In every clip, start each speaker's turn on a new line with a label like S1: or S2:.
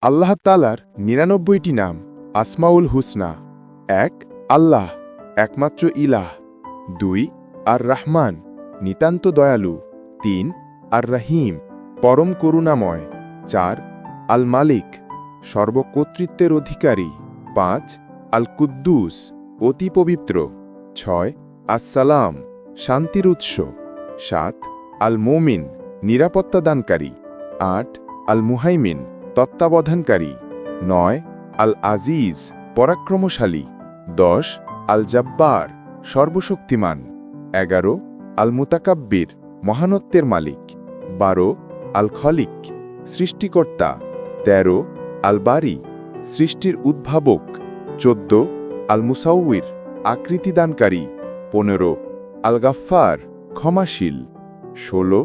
S1: আল্লাহ তাআলার ৯৯টি নাম আসমাউল হুসনা। ১ আল্লাহ, একমাত্র ইলাহ। ২ আর রহমান, নিতান্ত দয়ালু। ৩ আর রহিম, পরম করুণাময়। ৪ আল মালিক, সর্বকর্তৃত্বের অধিকারী। ৫ আল কুদ্দুস, অতি পবিত্র। ৬ আসসালাম, শান্তির উৎস। ৭ আল মোমিন, নিরাপত্তাদানকারী। ৮ আল মুহাইমিন, তত্ত্বাবধানকারী। ৯ আল আজিজ, পরাক্রমশালী। ১০ আল জাব্বার, সর্বশক্তিমান। ১১ আল মুতাকাব্বির, মহানত্বের মালিক। ১২ আল খলিক, সৃষ্টিকর্তা। ১৩ আল বারি, সৃষ্টির উদ্ভাবক। ১৪ আল মুসাউইর, আকৃতিদানকারী। ১৫ আল গাফফার, ক্ষমাশীল। ১৬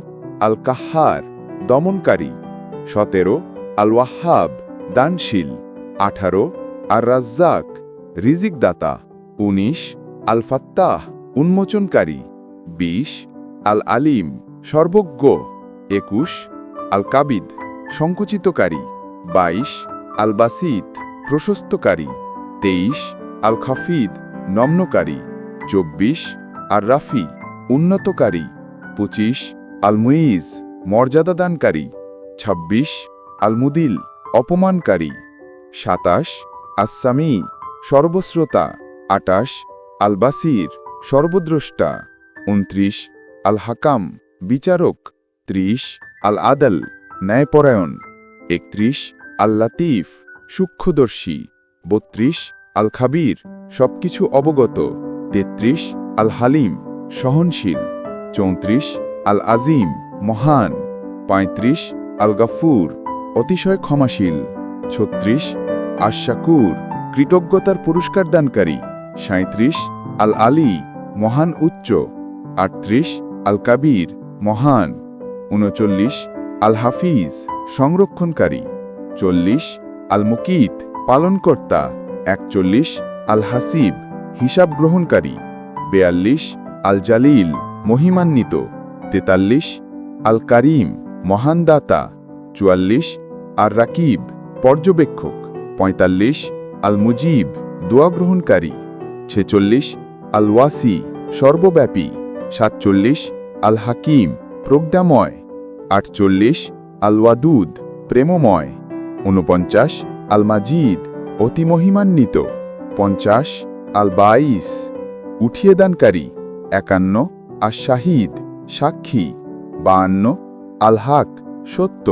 S1: আল কাহ্হার, দমনকারী। ১৭ আল ওয়াহ্হাব, দানশীল। ১৮ আর রাজ্জাক, রিজিকদাতা। ১৯ আল ফাত্তাহ, উন্মোচনকারী। ২০ আল আলিম, সর্বজ্ঞ। ২১ আল কাবিদ, সংকুচিতকারী। ২২ আল বাসিত, প্রশস্তকারী। ২৩ আল খাফিদ, নম্নকারী। ২৪ আর রাফি, উন্নতকারী। ২৫ আল মুইজ, মর্যাদাদানকারী। ২৬ আল মুদিল, অপমানকারী। ২৭ আস-সামি, সর্বশ্রোতা। ২৮ আল বাসির, সর্বদ্রষ্টা। ২৯ আল হাকাম, বিচারক। ৩০ আল আদল, ন্যায়পরায়ণ। ৩১ আল লাতিফ, সূক্ষ্মদর্শী। ৩২ আল খাবির, সবকিছু অবগত। ৩৩ আল হালিম, সহনশীল। ৩৪ আল আজিম, মহান। ৩৫ আল গাফুর, অতিশয় ক্ষমাশীল। ৩৬ আশ-শাকুর, কৃতজ্ঞতার পুরস্কার দানকারী। ৩৭ আল আলী, মহান উচ্চ। ৩৮ আল কাবির, মহান। ৩৯ আল হাফিজ, সংরক্ষণকারী। ৪০ আল মুকিত, পালনকর্তা। ৪১ আল হাসিব, হিসাব গ্রহণকারী। ৪২ আল জালিল, মহিমান্বিত। ৪৩ আল কারিম, মহান দাতা। ৪৪ আর রাকিব, পর্যবেক্ষক। ৪৫ আল মুজিব, দোয়া গ্রহণকারী। ৪৬ আল ওয়াসি, সর্বব্যাপী। ৪৭ আল হাকিম, প্রজ্ঞাময়। ৪৮ আল ওয়াদুদ, প্রেমময়। ৪৯ আল মাজিদ, অতি মহিমান্বিত। ৫০ আল বাইস, উঠিয়ে দানকারী। ৫১ আশ শাহিদ, সাক্ষী। ৫২ আল হাক, সত্য।